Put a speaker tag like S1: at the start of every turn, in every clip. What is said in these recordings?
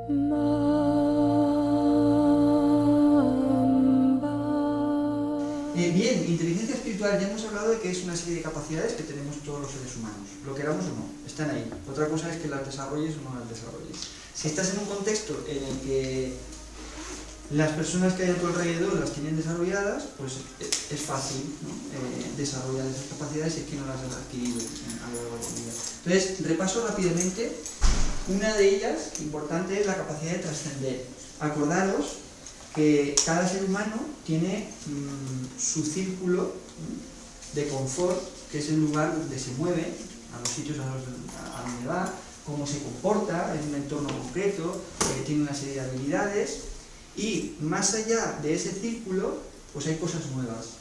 S1: Bien, inteligencia espiritual, ya hemos hablado de que es una serie de capacidades que tenemos todos los seres humanos, lo queramos o no, están ahí. Otra cosa es que las desarrolles o no las desarrolles. Si estás en un contexto en el que las personas que hay a tu alrededor las tienen desarrolladas, pues es fácil, ¿no? Desarrollar esas capacidades si es que no las has adquirido a lo largo de tu vida. Entonces, repaso rápidamente. Una de ellas, importante, es la capacidad de trascender. Acordaros que cada ser humano tiene su círculo de confort, que es el lugar donde se mueve, a los sitios a donde va, cómo se comporta en un entorno concreto, tiene una serie de habilidades, y más allá de ese círculo, pues hay cosas nuevas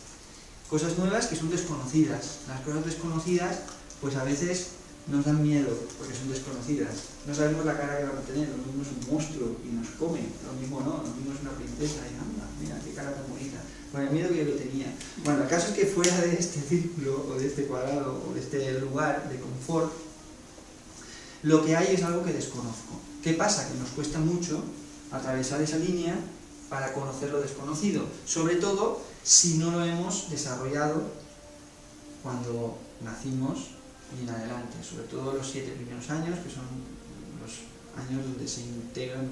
S1: que son desconocidas. Las cosas desconocidas, pues a veces nos dan miedo, porque son desconocidas. No sabemos la cara que van a tener, lo mismo es un monstruo y nos come, lo mismo no, lo mismo es una princesa y anda, mira qué cara tan bonita, con el miedo que yo lo tenía. Bueno, el caso es que fuera de este círculo, o de este cuadrado, o de este lugar de confort, lo que hay es algo que desconozco. ¿Qué pasa? Que nos cuesta mucho atravesar esa línea para conocer lo desconocido, sobre todo si no lo hemos desarrollado cuando nacimos y en adelante, sobre todo los 7 primeros años, que son los años donde se integran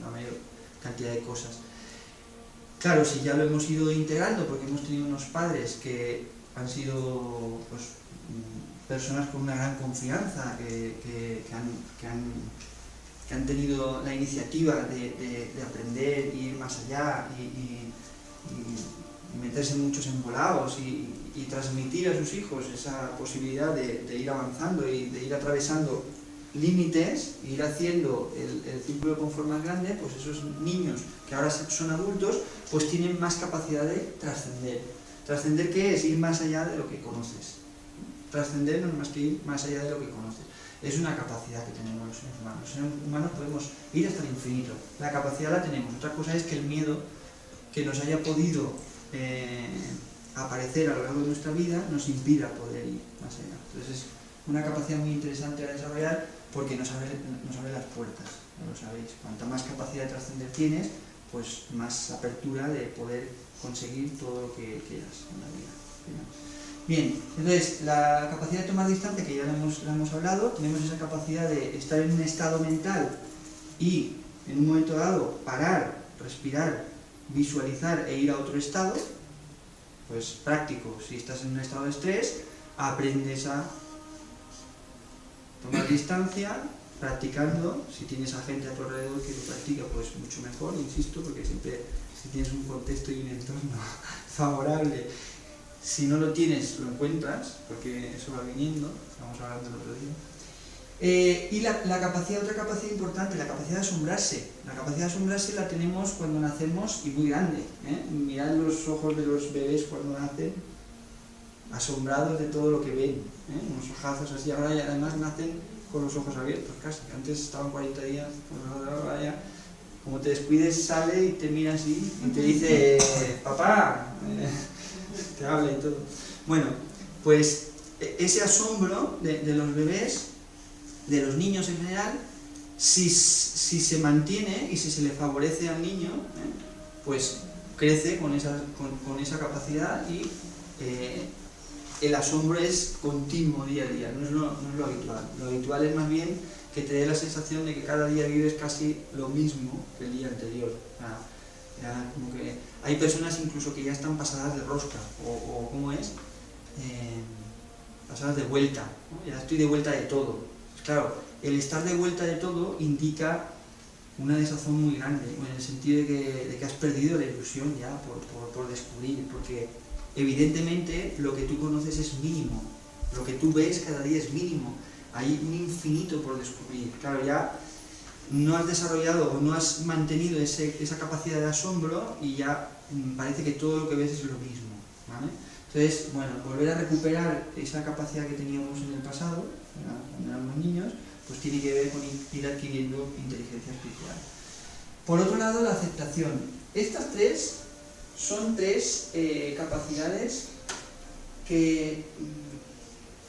S1: la mayor cantidad de cosas. Claro, si ya lo hemos ido integrando porque hemos tenido unos padres que han sido pues, personas con una gran confianza, que han tenido la iniciativa de aprender y ir más allá y meterse en muchos embolados y transmitir a sus hijos esa posibilidad de ir avanzando y de ir atravesando límites, ir haciendo el círculo de confort más grande, pues esos niños que ahora son adultos, pues tienen más capacidad de trascender. ¿Trascender qué es? Ir más allá de lo que conoces. Trascender no es más que ir más allá de lo que conoces. Es una capacidad que tenemos los seres humanos. Los seres humanos podemos ir hasta el infinito. La capacidad la tenemos. Otra cosa es que el miedo que nos haya podido aparecer a lo largo de nuestra vida nos impida poder ir más allá. Entonces es una capacidad muy interesante a desarrollar porque nos abre las puertas, ya lo sabéis. Cuanta más capacidad de trascender tienes, pues más apertura de poder conseguir todo lo que quieras en la vida. Bien, entonces la capacidad de tomar distancia, que ya la hemos hablado, tenemos esa capacidad de estar en un estado mental y en un momento dado parar, respirar, visualizar e ir a otro estado. Pues práctico, si estás en un estado de estrés, aprendes a tomar distancia, practicando. Si tienes a gente a tu alrededor que lo practica, pues mucho mejor, insisto, porque siempre si tienes un contexto y un entorno favorable, si no lo tienes, lo encuentras, porque eso va viniendo, estamos hablando el otro día. Y otra capacidad importante, la capacidad de asombrarse. La capacidad de asombrarse la tenemos cuando nacemos y muy grande. Mirad los ojos de los bebés cuando nacen, asombrados de todo lo que ven. Unos ojazos así, ahora ya además nacen con los ojos abiertos casi. Antes estaban 40 días, ahora ya, como te descuides, sale y te mira así y te dice, papá, te habla y todo. Bueno, pues ese asombro de los bebés, de los niños en general, si se mantiene y si se le favorece al niño, pues crece con esa capacidad y el asombro es continuo día a día, no es lo habitual. Lo habitual es más bien que te dé la sensación de que cada día vives casi lo mismo que el día anterior. Ya como que hay personas incluso que ya están pasadas de rosca, o ¿cómo es? Pasadas de vuelta, ¿no? Ya estoy de vuelta de todo. Claro, el estar de vuelta de todo indica una desazón muy grande, en el sentido de que has perdido la ilusión ya por descubrir, porque evidentemente lo que tú conoces es mínimo, lo que tú ves cada día es mínimo, hay un infinito por descubrir. Claro, ya no has desarrollado o no has mantenido esa capacidad de asombro y ya parece que todo lo que ves es lo mismo, ¿vale? Entonces, bueno, volver a recuperar esa capacidad que teníamos en el pasado, cuando éramos niños, pues tiene que ver con ir adquiriendo inteligencia espiritual. Por otro lado, la aceptación. Estas tres son tres capacidades que,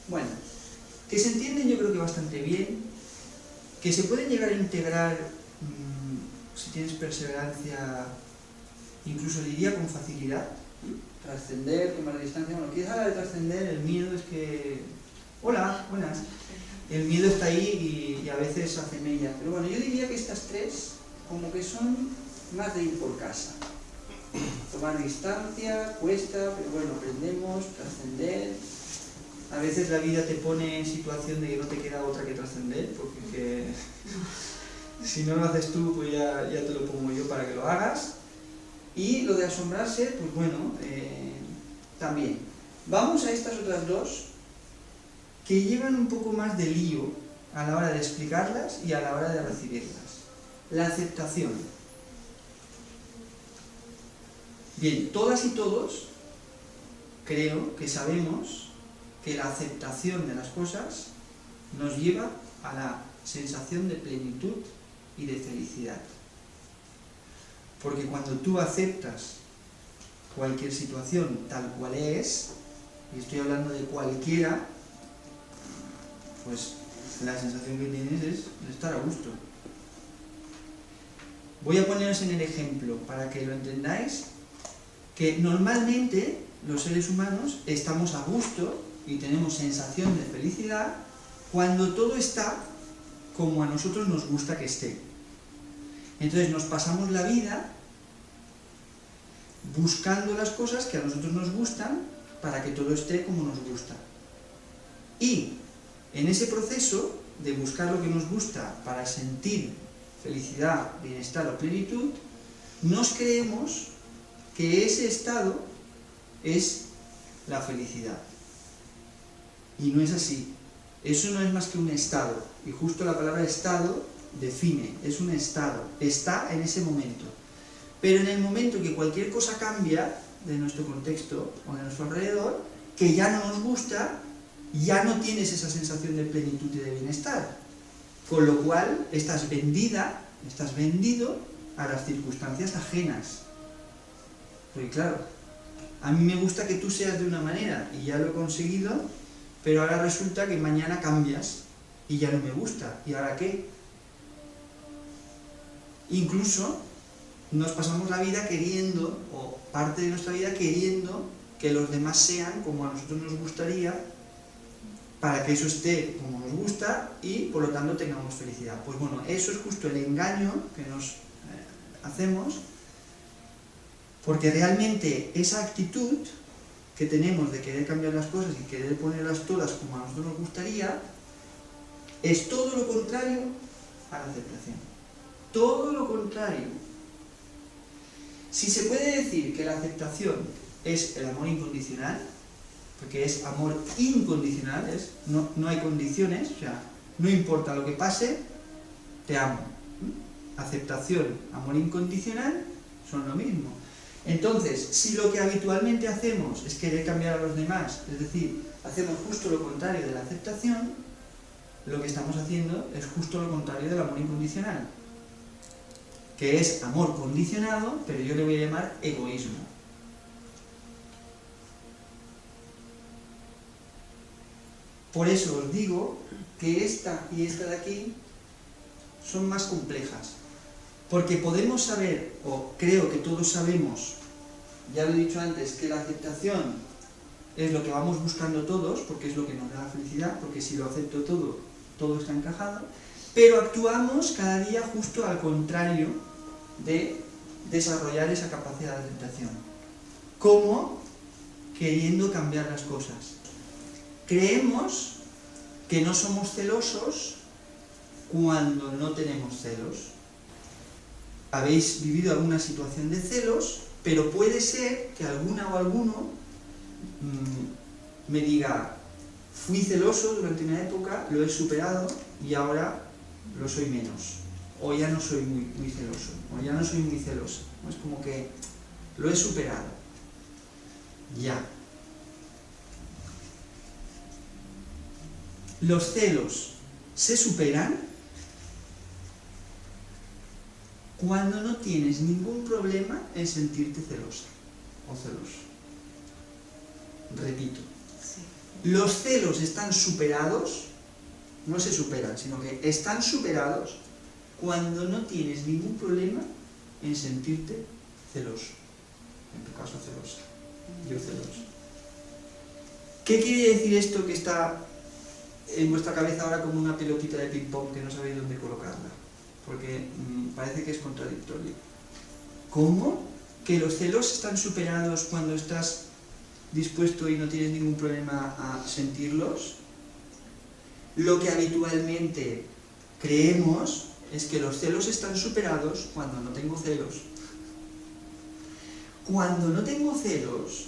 S1: bueno, que se entienden yo creo que bastante bien, que se pueden llegar a integrar si tienes perseverancia, incluso diría con facilidad, trascender, tomar distancia. Bueno, quieres hablar de trascender, el miedo es que... Hola, buenas. El miedo está ahí y a veces hace mella. Pero bueno, yo diría que estas tres como que son más de ir por casa. Tomar distancia, cuesta, pero bueno, aprendemos, trascender. A veces la vida te pone en situación de que no te queda otra que trascender, porque si no lo haces tú, pues ya te lo pongo yo para que lo hagas. Y lo de asombrarse, pues bueno, también. Vamos a estas otras dos, que llevan un poco más de lío a la hora de explicarlas y a la hora de recibirlas. La aceptación. Bien, todas y todos creo que sabemos que la aceptación de las cosas nos lleva a la sensación de plenitud y de felicidad. Porque cuando tú aceptas cualquier situación tal cual es, y estoy hablando de cualquiera, pues la sensación que tienes es de estar a gusto. Voy a poneros en el ejemplo para que lo entendáis, que normalmente los seres humanos estamos a gusto y tenemos sensación de felicidad cuando todo está como a nosotros nos gusta que esté. Entonces nos pasamos la vida buscando las cosas que a nosotros nos gustan para que todo esté como nos gusta. Y en ese proceso de buscar lo que nos gusta para sentir felicidad, bienestar o plenitud, nos creemos que ese estado es la felicidad. Y no es así. Eso no es más que un estado. Y justo la palabra estado define, es un estado. Está en ese momento. Pero en el momento que cualquier cosa cambia de nuestro contexto o de nuestro alrededor, que ya no nos gusta, ya no tienes esa sensación de plenitud y de bienestar. Con lo cual estás vendida, estás vendido a las circunstancias ajenas. Porque claro, a mí me gusta que tú seas de una manera y ya lo he conseguido, pero ahora resulta que mañana cambias y ya no me gusta. ¿Y ahora qué? Incluso nos pasamos la vida queriendo, o parte de nuestra vida queriendo, que los demás sean como a nosotros nos gustaría, para que eso esté como nos gusta y por lo tanto tengamos felicidad. Pues bueno, eso es justo el engaño que nos hacemos, porque realmente esa actitud que tenemos de querer cambiar las cosas y querer ponerlas todas como a nosotros nos gustaría, es todo lo contrario a la aceptación. Todo lo contrario. Si se puede decir que la aceptación es el amor incondicional, porque es amor incondicional, no hay condiciones, o sea, no importa lo que pase, te amo. Aceptación, amor incondicional, son lo mismo. Entonces, si lo que habitualmente hacemos es querer cambiar a los demás, es decir, hacemos justo lo contrario de la aceptación, lo que estamos haciendo es justo lo contrario del amor incondicional, que es amor condicionado, pero yo le voy a llamar egoísmo. Por eso os digo que esta y esta de aquí son más complejas. Porque podemos saber, o creo que todos sabemos, ya lo he dicho antes, que la aceptación es lo que vamos buscando todos, porque es lo que nos da la felicidad, porque si lo acepto todo, todo está encajado, pero actuamos cada día justo al contrario de desarrollar esa capacidad de aceptación. ¿Cómo? Queriendo cambiar las cosas. Creemos que no somos celosos cuando no tenemos celos. Habéis vivido alguna situación de celos, pero puede ser que alguna o alguno me diga, fui celoso durante una época, lo he superado y ahora lo soy menos. O ya no soy muy celoso, o ya no soy muy celoso. Es como que lo he superado. Ya. Los celos se superan cuando no tienes ningún problema en sentirte celosa o celoso. Repito, los celos están superados, no se superan, sino que están superados cuando no tienes ningún problema en sentirte celoso. En tu caso celosa, yo celoso. ¿Qué quiere decir esto que está en vuestra cabeza ahora como una pelotita de ping-pong que no sabéis dónde colocarla? Porque parece que es contradictorio. ¿Cómo? ¿Que los celos están superados cuando estás dispuesto y no tienes ningún problema a sentirlos? Lo que habitualmente creemos es que los celos están superados cuando no tengo celos. Cuando no tengo celos,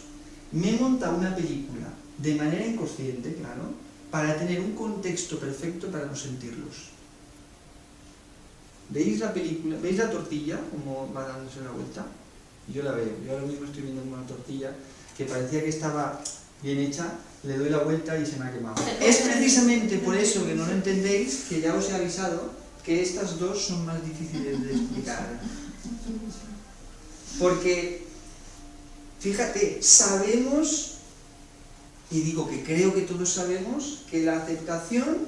S1: me he montado una película, de manera inconsciente, claro, para tener un contexto perfecto para no sentirlos. ¿Veis la película? ¿Veis la tortilla? Cómo va dándose la vuelta. Yo la veo. Yo ahora mismo estoy viendo una tortilla que parecía que estaba bien hecha, le doy la vuelta y se me ha quemado. Es precisamente por eso que no lo entendéis, que ya os he avisado, que estas dos son más difíciles de explicar. Porque, fíjate, sabemos, y digo que creo que todos sabemos, que la aceptación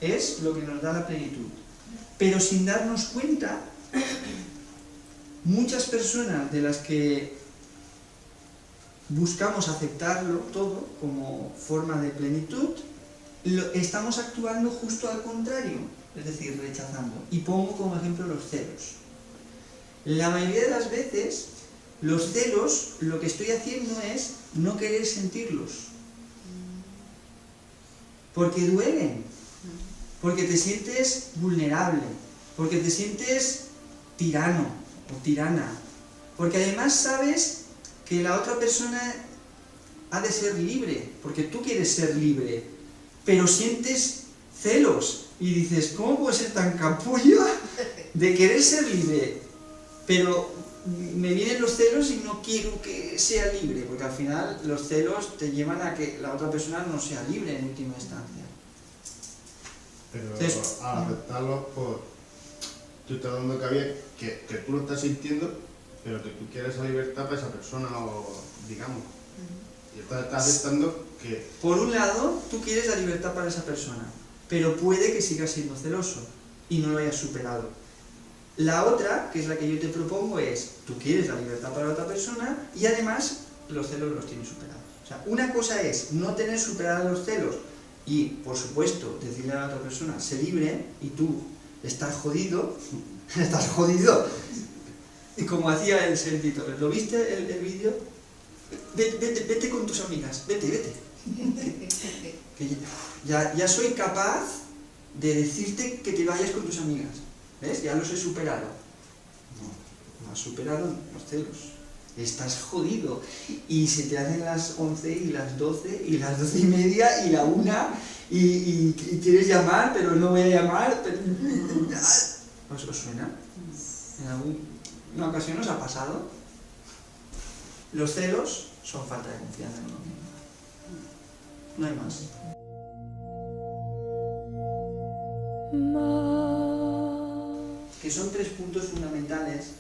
S1: es lo que nos da la plenitud. Pero sin darnos cuenta, muchas personas de las que buscamos aceptarlo todo como forma de plenitud, estamos actuando justo al contrario, es decir, rechazando. Y pongo como ejemplo los celos. La mayoría de las veces, los celos, lo que estoy haciendo es no querer sentirlos. Porque duelen. Porque te sientes vulnerable. Porque te sientes tirano o tirana. Porque además sabes que la otra persona ha de ser libre, porque tú quieres ser libre, pero sientes celos y dices, ¿cómo puedo ser tan capullo de querer ser libre? Pero me vienen los celos y no quiero que sea libre, porque al final los celos te llevan a que la otra persona no sea libre en última instancia.
S2: Pero
S1: Entonces,
S2: al aceptarlo, pues tú estás dando cabida que tú lo estás sintiendo, pero que tú quieres esa libertad para esa persona, o digamos. Y estás aceptando que...
S1: Por un lado, tú quieres la libertad para esa persona, pero puede que sigas siendo celoso y no lo hayas superado. La otra, que es la que yo te propongo, es, tú quieres la libertad para la otra persona y además los celos los tienes superados. O sea, una cosa es no tener superados los celos y, por supuesto, decirle a la otra persona, sé libre, y tú estás jodido, estás jodido. Y como hacía el servidor, ¿lo viste el vídeo? Vete con tus amigas, vete. Que ya soy capaz de decirte que te vayas con tus amigas. ¿Ves? Ya los he superado. No has superado los celos. Estás jodido. Y se te hacen las 11 y las 12 y las 12:30 y la 1 y quieres llamar, pero no voy a llamar. Pero... ¿Os suena? ¿En alguna ocasión os ha pasado? Los celos son falta de confianza en uno mismo. No hay más. Que son 3 puntos fundamentales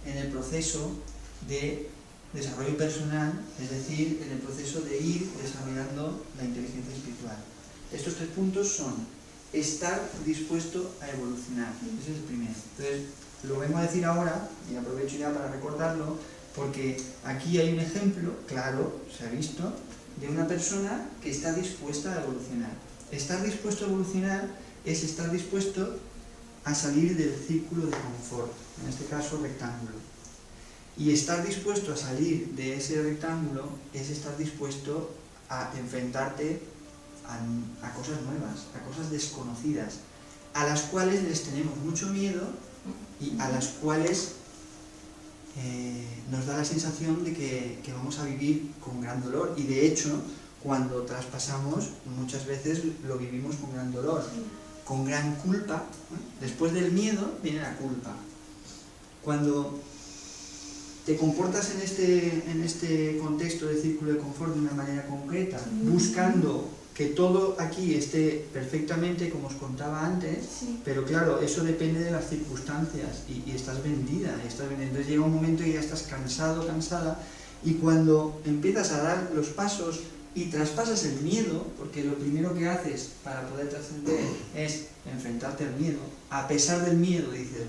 S1: en el proceso de desarrollo personal, es decir, en el proceso de ir desarrollando la inteligencia espiritual. Estos 3 puntos son estar dispuesto a evolucionar. Ese es el primero. Entonces, lo vengo a decir ahora, y aprovecho ya para recordarlo, porque aquí hay un ejemplo, claro, se ha visto, de una persona que está dispuesta a evolucionar. Estar dispuesto a evolucionar es estar dispuesto a salir del círculo de confort, en este caso rectángulo. Y estar dispuesto a salir de ese rectángulo es estar dispuesto a enfrentarte a cosas nuevas, a cosas desconocidas, a las cuales les tenemos mucho miedo y a las cuales nos da la sensación de que vamos a vivir con gran dolor. Y de hecho, cuando traspasamos, muchas veces lo vivimos con gran dolor, con gran culpa. Después del miedo viene la culpa. Cuando te comportas en este contexto de círculo de confort de una manera concreta, buscando que todo aquí esté perfectamente, como os contaba antes, sí. Pero claro, eso depende de las circunstancias y estás vendida, entonces llega un momento y ya estás cansado, cansada, y cuando empiezas a dar los pasos y traspasas el miedo, porque lo primero que haces para poder trascender es enfrentarte al miedo, a pesar del miedo dices,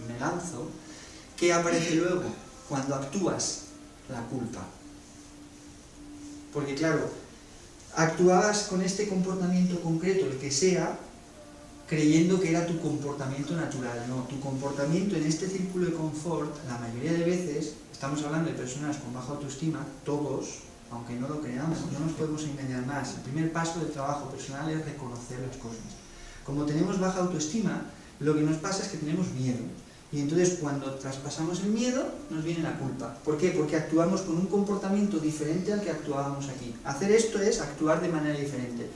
S1: me lanzo, ¿qué aparece luego? Cuando actúas, la culpa. Porque claro, actuabas con este comportamiento concreto, el que sea, creyendo que era tu comportamiento natural. No, tu comportamiento en este círculo de confort, la mayoría de veces, estamos hablando de personas con baja autoestima, todos, aunque no lo creamos, no nos podemos engañar más. El primer paso del trabajo personal es reconocer las cosas. Como tenemos baja autoestima, lo que nos pasa es que tenemos miedo. Y entonces cuando traspasamos el miedo, nos viene la culpa. ¿Por qué? Porque actuamos con un comportamiento diferente al que actuábamos aquí. Hacer esto es actuar de manera diferente.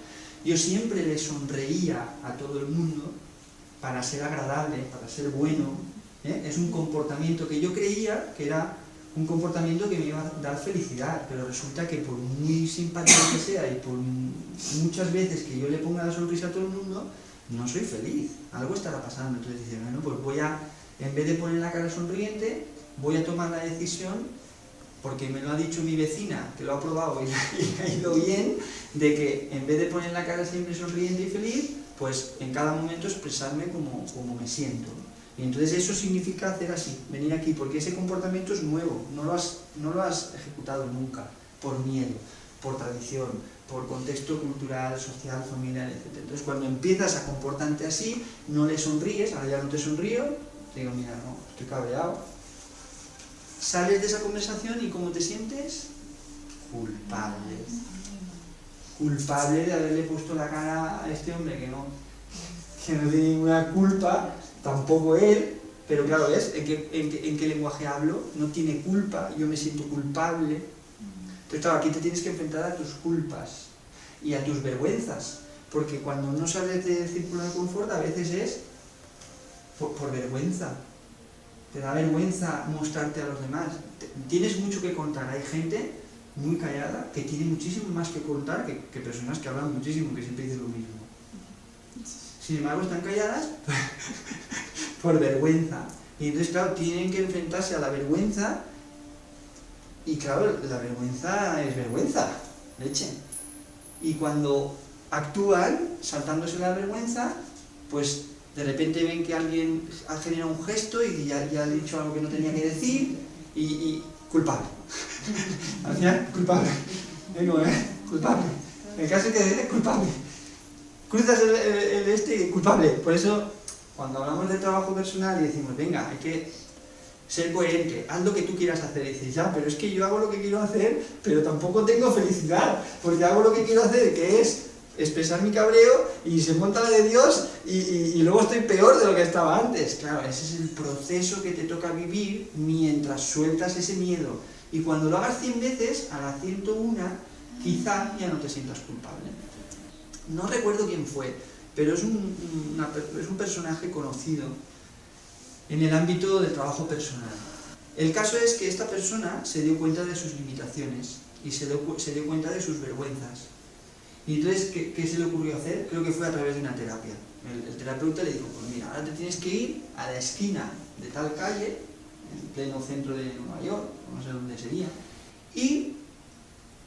S1: Yo siempre le sonreía a todo el mundo para ser agradable, para ser bueno. Es un comportamiento que yo creía que era un comportamiento que me iba a dar felicidad, pero resulta que por muy simpático que sea y por muchas veces que yo le ponga la sonrisa a todo el mundo, no soy feliz. Algo estará pasando. Entonces dice, bueno, pues voy a, en vez de poner la cara sonriente, voy a tomar la decisión, porque me lo ha dicho mi vecina, que lo ha probado y ha ido bien, de que en vez de poner la cara siempre sonriente y feliz, pues en cada momento expresarme como me siento. Y entonces eso significa hacer así, venir aquí, porque ese comportamiento es nuevo, no lo has ejecutado nunca, por miedo, por tradición, por contexto cultural, social, familiar, etc. Entonces cuando empiezas a comportarte así, no le sonríes, ahora ya no te sonrío, te digo, mira, no, estoy cabreado. Sales de esa conversación y ¿cómo te sientes? Culpable. Culpable de haberle puesto la cara a este hombre que no tiene ninguna culpa, tampoco él, pero claro, ¿ves? ¿En qué lenguaje hablo? No tiene culpa, yo me siento culpable. Entonces claro, aquí te tienes que enfrentar a tus culpas y a tus vergüenzas, porque cuando no sales del círculo de confort a veces es por vergüenza. Te da vergüenza mostrarte a los demás. Tienes mucho que contar. Hay gente muy callada que tiene muchísimo más que contar que personas que hablan muchísimo, que siempre dicen lo mismo. Sin embargo, están calladas por vergüenza. Y entonces, claro, tienen que enfrentarse a la vergüenza. Y claro, la vergüenza es vergüenza, leche. Y cuando actúan, saltándose la vergüenza, pues de repente ven que alguien ha generado un gesto y ya ha dicho algo que no tenía que decir y culpable. Al final, culpable. Culpable. En el caso de que es culpable. Cruzas el culpable. Por eso, cuando hablamos de trabajo personal y decimos, venga, hay que ser coherente, haz lo que tú quieras hacer. Y dices, ya, pero es que yo hago lo que quiero hacer, pero tampoco tengo felicidad, porque hago lo que quiero hacer, que es expresar mi cabreo y se monta la de Dios y luego estoy peor de lo que estaba antes. Claro, ese es el proceso que te toca vivir mientras sueltas ese miedo. Y cuando lo hagas 100 veces, a la 101, quizá ya no te sientas culpable. No recuerdo quién fue, pero es un personaje conocido en el ámbito del trabajo personal. El caso es que esta persona se dio cuenta de sus limitaciones y se dio cuenta de sus vergüenzas. Y entonces, ¿qué se le ocurrió hacer? Creo que fue a través de una terapia. El terapeuta le dijo, pues mira, ahora te tienes que ir a la esquina de tal calle, en pleno centro de Nueva York, no sé dónde sería, y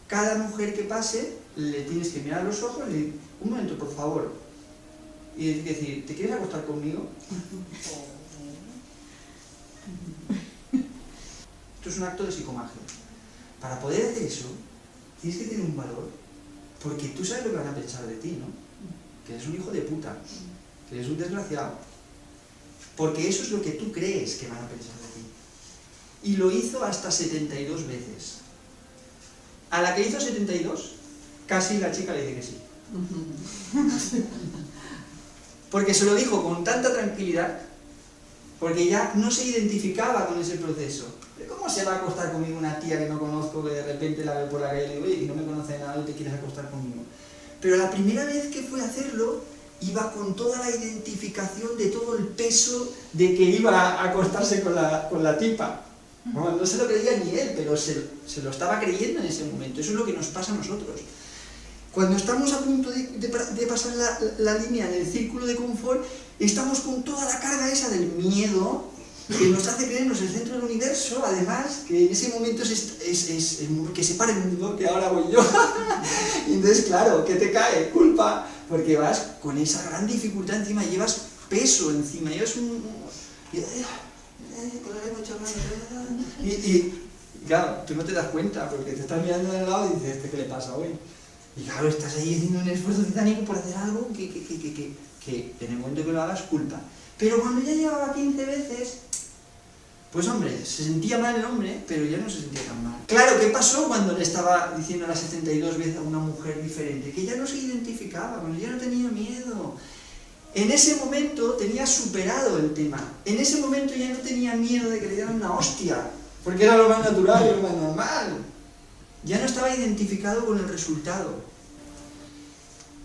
S1: cada mujer que pase, le tienes que mirar a los ojos y le dices, un momento, por favor, y decir, ¿te quieres acostar conmigo? Esto es un acto de psicomagia. Para poder hacer eso, tienes que tener un valor. Porque tú sabes lo que van a pensar de ti, ¿no? Que eres un hijo de puta, que eres un desgraciado. Porque eso es lo que tú crees que van a pensar de ti. Y lo hizo hasta 72 veces. A la que hizo 72, casi la chica le dice que sí. Porque se lo dijo con tanta tranquilidad, porque ya no se identificaba con ese proceso. ¿Cómo se va a acostar conmigo una tía que no conozco, que de repente la veo por la calle y le digo, oye, que no me conoce nada y te quieres acostar conmigo? Pero la primera vez que fue a hacerlo, iba con toda la identificación de todo el peso de que iba a acostarse con la tipa. No se lo creía ni él, pero se lo estaba creyendo en ese momento. Eso es lo que nos pasa a nosotros. Cuando estamos a punto de pasar la línea del círculo de confort, estamos con toda la carga esa del miedo que nos hace creernos el centro del universo, además, que en ese momento que se pare el mundo, que ahora voy yo. Y entonces, claro, ¿qué te cae? Culpa, porque vas con esa gran dificultad encima, llevas peso encima, llevas y claro, tú no te das cuenta, porque te estás mirando de lado y dices, ¿qué le pasa hoy? Y claro, estás ahí haciendo un esfuerzo titánico por hacer algo que en el momento que lo hagas, culpa. Pero cuando ya llevaba 15 veces, pues hombre, se sentía mal el hombre, pero ya no se sentía tan mal. Claro, ¿qué pasó cuando le estaba diciendo a las 72 veces a una mujer diferente? Que ya no se identificaba, cuando ya no tenía miedo. En ese momento tenía superado el tema. En ese momento ya no tenía miedo de que le dieran una hostia, porque era lo más natural y lo más normal. Ya no estaba identificado con el resultado.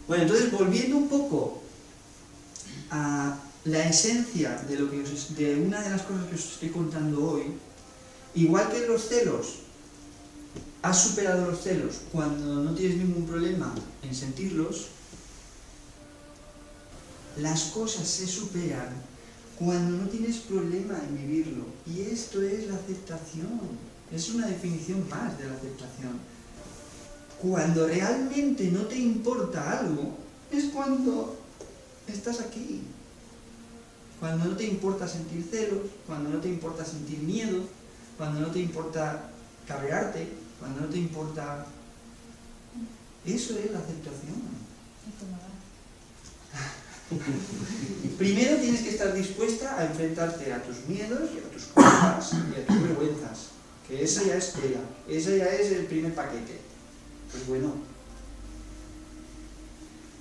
S1: Bueno, entonces, volviendo un poco a la esencia de una de las cosas que os estoy contando hoy, igual que los celos, has superado los celos cuando no tienes ningún problema en sentirlos, las cosas se superan cuando no tienes problema en vivirlo. Y esto es la aceptación. Es una definición más de la aceptación. Cuando realmente no te importa algo, es cuando estás aquí. Cuando no te importa sentir celos, cuando no te importa sentir miedo, cuando no te importa cabrearte, cuando no te importa... Eso es la aceptación. Primero tienes que estar dispuesta a enfrentarte a tus miedos y a tus culpas y a tus vergüenzas. Que esa ya es tela, esa ya es el primer paquete. Pues bueno,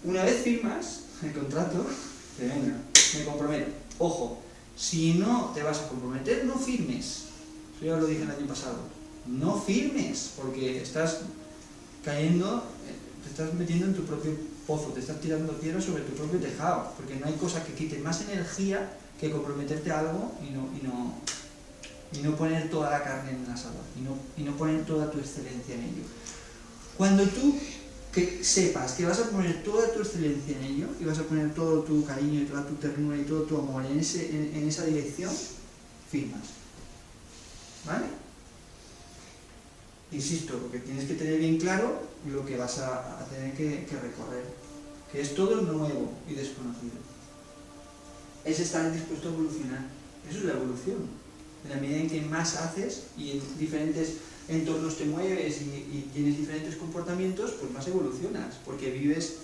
S1: una vez firmas el contrato, te venga, me comprometo. Ojo, si no te vas a comprometer, no firmes. Eso ya lo dije el año pasado. No firmes, porque estás cayendo, te estás metiendo en tu propio pozo, te estás tirando piedras sobre tu propio tejado, porque no hay cosa que quite más energía que comprometerte a algo y no poner toda la carne en el asador, y no poner toda tu excelencia en ello. Cuando tú sepas que vas a poner toda tu excelencia en ello, y vas a poner todo tu cariño y toda tu ternura y todo tu amor en esa dirección, firmas. ¿Vale? Insisto, porque tienes que tener bien claro lo que vas a tener que recorrer, que es todo nuevo y desconocido. Es estar dispuesto a evolucionar. Eso es la evolución. En la medida en que más haces y en diferentes entornos te mueves y tienes diferentes comportamientos, pues más evolucionas, porque vives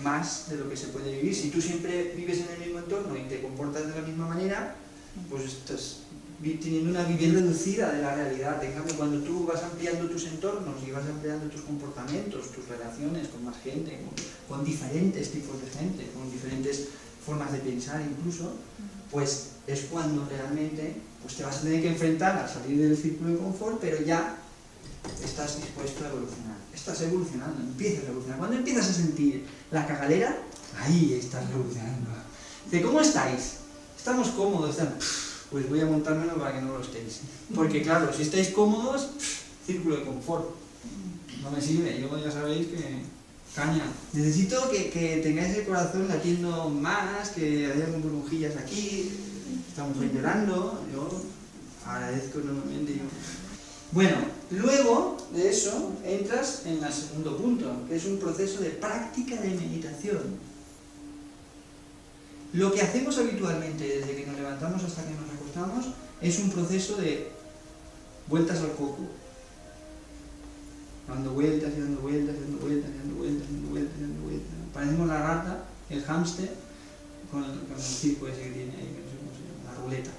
S1: más de lo que se puede vivir. Si tú siempre vives en el mismo entorno y te comportas de la misma manera, pues estás teniendo una visión reducida de la realidad. En cambio, cuando tú vas ampliando tus entornos y vas ampliando tus comportamientos, tus relaciones con más gente, con diferentes tipos de gente, con diferentes formas de pensar incluso, pues es cuando realmente pues te vas a tener que enfrentar a salir del círculo de confort, pero ya estás dispuesto a evolucionar. Estás evolucionando, empiezas a evolucionar. Cuando empiezas a sentir la cagalera, ahí estás evolucionando. Dice, ¿cómo estáis? ¿Estamos cómodos? Pues voy a montármelo para que no lo estéis. Porque claro, si estáis cómodos, círculo de confort. No me sirve, yo ya sabéis que... caña. Necesito que tengáis el corazón latiendo más, que haya burbujillas aquí, estamos llorando, yo agradezco enormemente. Bueno, luego de eso entras en el segundo punto, que es un proceso de práctica de meditación. Lo que hacemos habitualmente desde que nos levantamos hasta que nos acostamos es un proceso de vueltas al coco. Dando vueltas y dando vueltas y dando vueltas y dando vueltas y dando vueltas y dando vueltas. Parecemos la rata, el hámster, con el circo ese que tiene ahí, que no sé cómo se llama, la ruleta.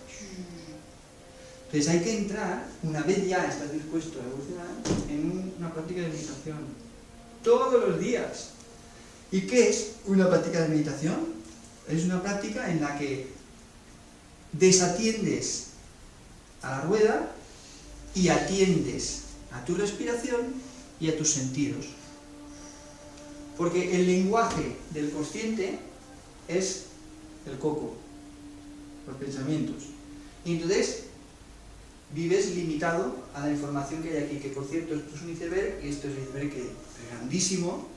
S1: Entonces hay que entrar, una vez ya estás dispuesto a evolucionar, en una práctica de meditación. Todos los días. ¿Y qué es una práctica de meditación? Es una práctica en la que desatiendes a la rueda y atiendes a tu respiración y a tus sentidos. Porque el lenguaje del consciente es el coco, los pensamientos. Y entonces vives limitado a la información que hay aquí, que por cierto esto es un iceberg, y esto es un iceberg que es grandísimo,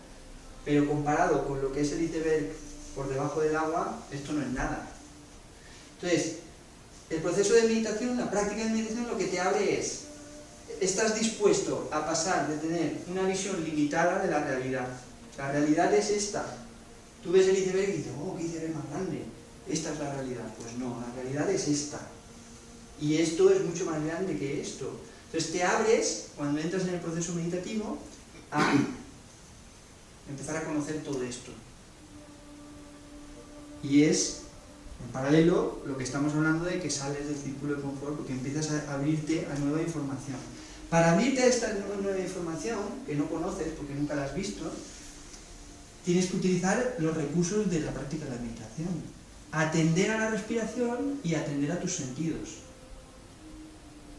S1: pero comparado con lo que es el iceberg por debajo del agua, esto no es nada. Entonces, el proceso de meditación, la práctica de meditación, lo que te abre es, estás dispuesto a pasar de tener una visión limitada de la realidad. La realidad es esta. Tú ves el iceberg y dices, oh, qué iceberg más grande. Esta es la realidad. Pues no, la realidad es esta. Y esto es mucho más grande que esto. Entonces te abres, cuando entras en el proceso meditativo, a empezar a conocer todo esto. Y es, en paralelo, lo que estamos hablando de que sales del círculo de confort, porque empiezas a abrirte a nueva información. Para abrirte a esta nueva información, que no conoces porque nunca la has visto, tienes que utilizar los recursos de la práctica de la meditación. Atender a la respiración y atender a tus sentidos.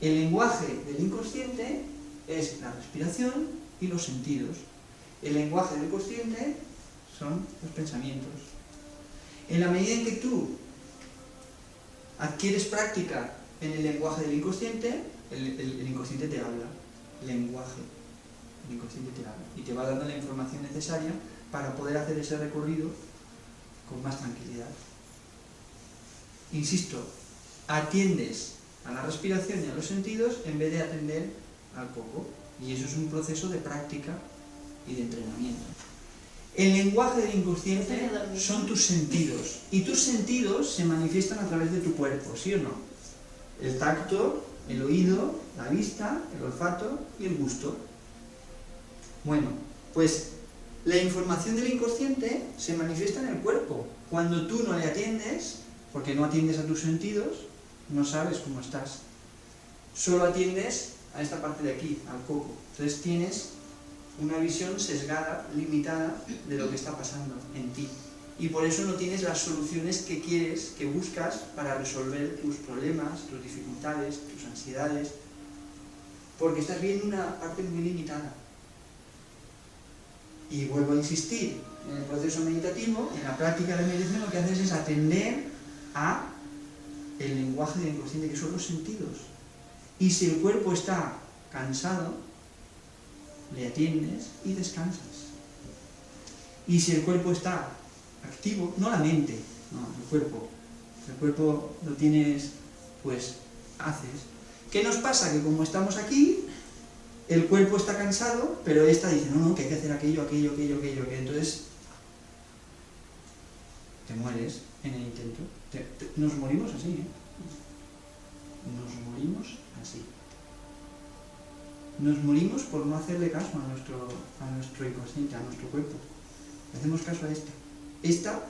S1: El lenguaje del inconsciente es la respiración y los sentidos. El lenguaje del consciente son los pensamientos. En la medida en que tú adquieres práctica en el lenguaje del inconsciente, el inconsciente te habla. Lenguaje. El inconsciente te habla. Y te va dando la información necesaria para poder hacer ese recorrido con más tranquilidad. Insisto, atiendes a la respiración y a los sentidos en vez de atender al coco. Y eso es un proceso de práctica y de entrenamiento. El lenguaje del inconsciente son tus sentidos. Y tus sentidos se manifiestan a través de tu cuerpo, ¿sí o no? El tacto, el oído, la vista, el olfato y el gusto. Bueno, pues la información del inconsciente se manifiesta en el cuerpo. Cuando tú no le atiendes, porque no atiendes a tus sentidos, no sabes cómo estás. Solo atiendes a esta parte de aquí, al coco. Entonces tienes una visión sesgada, limitada de lo que está pasando en ti. Y por eso no tienes las soluciones que quieres, que buscas para resolver tus problemas, tus dificultades, tus ansiedades, porque estás viendo una parte muy limitada. Y vuelvo a insistir, en el proceso meditativo, en la práctica de la meditación, lo que haces es atender a el lenguaje del inconsciente, que son los sentidos. Y si el cuerpo está cansado, le atiendes y descansas. Y si el cuerpo está activo, no la mente, no, el cuerpo lo tienes, pues haces. ¿Qué nos pasa? Que como estamos aquí, el cuerpo está cansado, pero esta dice, no, que hay que hacer aquello. Entonces, te mueres en el intento. Nos morimos así, ¿eh? Nos morimos así. Nos morimos por no hacerle caso a nuestro inconsciente, a nuestro cuerpo. Le hacemos caso a esta. Esta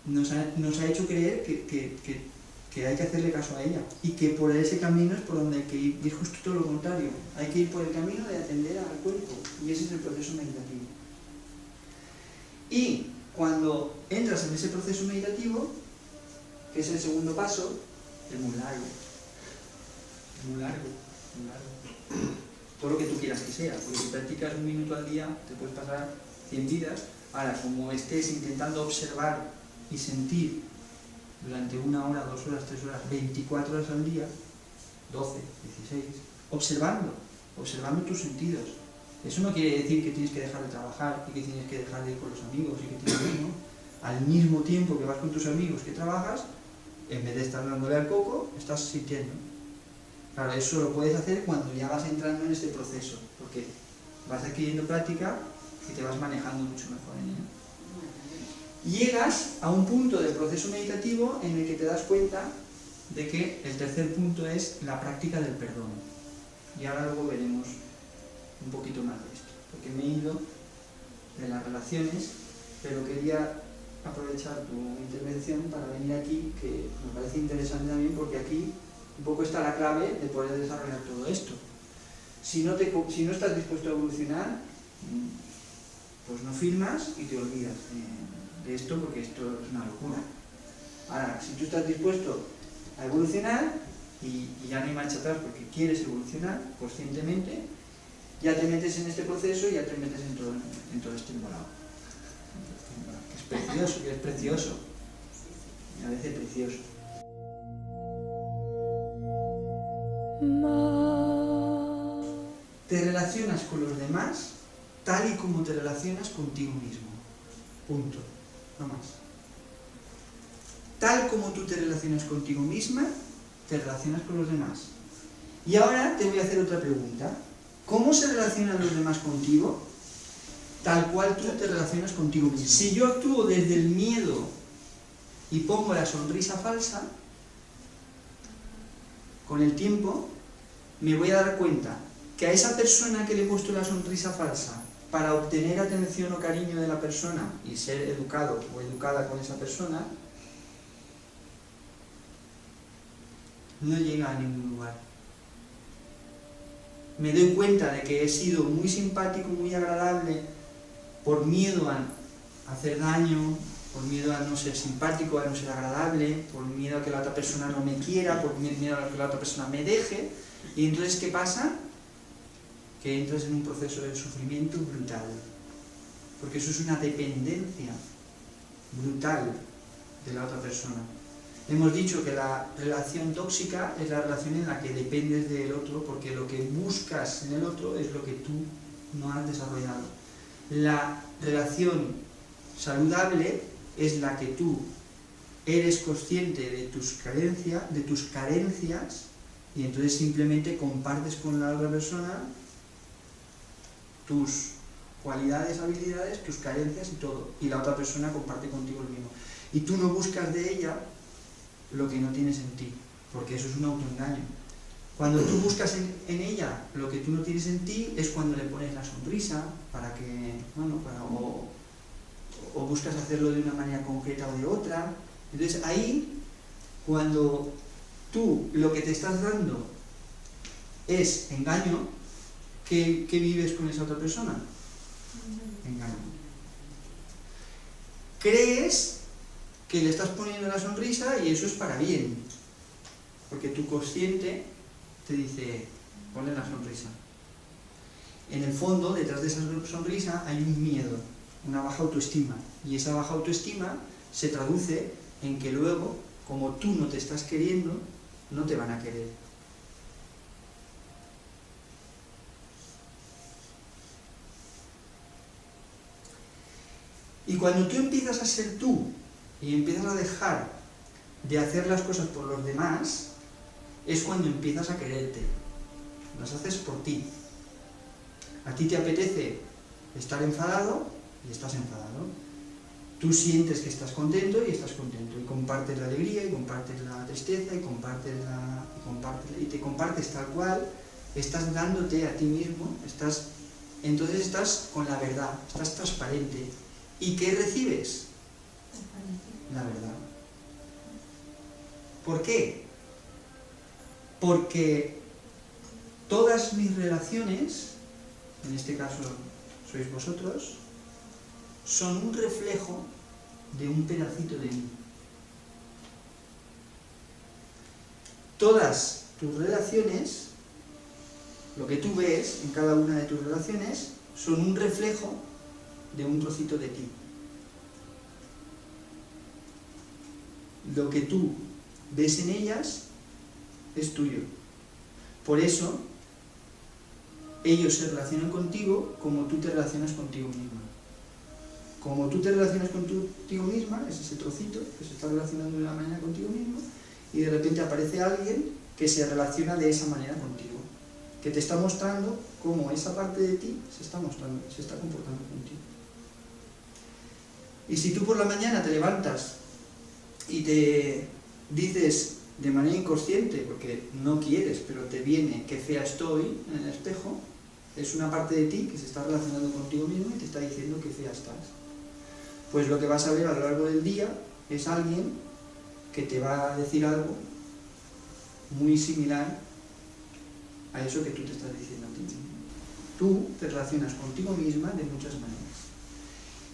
S1: nos ha hecho creer que hay que hacerle caso a ella y que por ese camino es por donde hay que ir. Y es justo todo lo contrario. Hay que ir por el camino de atender al cuerpo. Y ese es el proceso meditativo. Y cuando entras en ese proceso meditativo, que es el segundo paso, es muy largo. Muy largo. Todo lo que tú quieras que sea, porque si practicas 1 minuto al día te puedes pasar 100 vidas. Ahora, como estés intentando observar y sentir durante 1 hora, 2 horas, 3 horas, 24 horas al día, 12, 16, observando tus sentidos. Eso no quiere decir que tienes que dejar de trabajar y que tienes que dejar de ir con los amigos y que tienes que, ¿no? Al mismo tiempo que vas con tus amigos que trabajas, en vez de estar dándole al coco, estás sintiendo. Claro, eso lo puedes hacer cuando ya vas entrando en este proceso, porque vas adquiriendo práctica y te vas manejando mucho mejor en ello. Llegas a un punto del proceso meditativo en el que te das cuenta de que el tercer punto es la práctica del perdón. Y ahora luego veremos un poquito más de esto, porque me he ido de las relaciones, pero quería aprovechar tu intervención para venir aquí, que me parece interesante también, porque aquí un poco está la clave de poder desarrollar todo esto. Si no estás dispuesto a evolucionar, pues no firmas y te olvidas de esto, porque esto es una locura. Ahora, si tú estás dispuesto a evolucionar y ya no hay marcha atrás porque quieres evolucionar conscientemente, ya te metes en este proceso y ya te metes en todo este embolado. Que es precioso, y a veces precioso. Te relacionas con los demás tal y como te relacionas contigo mismo. Punto. No más. tal como tú te relacionas contigo misma, te relacionas con los demás. Y ahora te voy a hacer otra pregunta. ¿Cómo se relacionan los demás contigo? Tal cual tú te relacionas contigo mismo. Si yo actúo desde el miedo y pongo la sonrisa falsa, con el tiempo me voy a dar cuenta que a esa persona que le he puesto la sonrisa falsa para obtener atención o cariño de la persona y ser educado o educada con esa persona, no llega a ningún lugar. Me doy cuenta de que he sido muy simpático, muy agradable, por miedo a hacer daño, por miedo a no ser simpático, a no ser agradable, por miedo a que la otra persona no me quiera, por miedo a que la otra persona me deje. Y entonces, ¿qué pasa? Que entras en un proceso de sufrimiento brutal. Porque eso es una dependencia brutal de la otra persona. Hemos dicho que la relación tóxica es la relación en la que dependes del otro, porque lo que buscas en el otro es lo que tú no has desarrollado. La relación saludable es la que tú eres consciente de tus carencias y entonces simplemente compartes con la otra persona tus cualidades, habilidades, tus carencias y todo, y la otra persona comparte contigo lo mismo. Y tú no buscas de ella lo que no tienes en ti, porque eso es un autoengaño. Cuando tú buscas en ella lo que tú no tienes en ti, es cuando le pones la sonrisa, para que, o buscas hacerlo de una manera concreta o de otra. Entonces ahí, cuando tú lo que te estás dando es engaño, ¿qué vives con esa otra persona? Engaño. Crees que le estás poniendo la sonrisa y eso es para bien, porque tu consciente te dice, ponle la sonrisa. En el fondo, detrás de esa sonrisa hay un miedo, una baja autoestima, y esa baja autoestima se traduce en que luego, como tú no te estás queriendo, no te van a querer. Y cuando tú empiezas a ser tú y empiezas a dejar de hacer las cosas por los demás, es cuando empiezas a quererte. Las haces por ti. A ti te apetece estar enfadado y estás enfadado. Tú sientes que estás contento y estás contento. Y compartes la alegría, y compartes la tristeza, y te compartes tal cual. Estás dándote a ti mismo. Entonces estás con la verdad, estás transparente. ¿Y qué recibes? La verdad. ¿Por qué? Porque todas mis relaciones, en este caso sois vosotros, son un reflejo de un pedacito de mí. Todas tus relaciones, lo que tú ves en cada una de tus relaciones, son un reflejo de un trocito de ti. Lo que tú ves en ellas es tuyo. Por eso, ellos se relacionan contigo como tú te relacionas contigo misma. Como tú te relacionas contigo misma, es ese trocito que se está relacionando de una manera contigo mismo, y de repente aparece alguien que se relaciona de esa manera contigo, que te está mostrando cómo esa parte de ti se está comportando contigo. Y si tú por la mañana te levantas y te dices de manera inconsciente, porque no quieres, pero te viene qué fea estoy en el espejo, es una parte de ti que se está relacionando contigo mismo y te está diciendo qué fea estás. Pues lo que vas a ver a lo largo del día es alguien que te va a decir algo muy similar a eso que tú te estás diciendo a ti mismo. Tú te relacionas contigo misma de muchas maneras.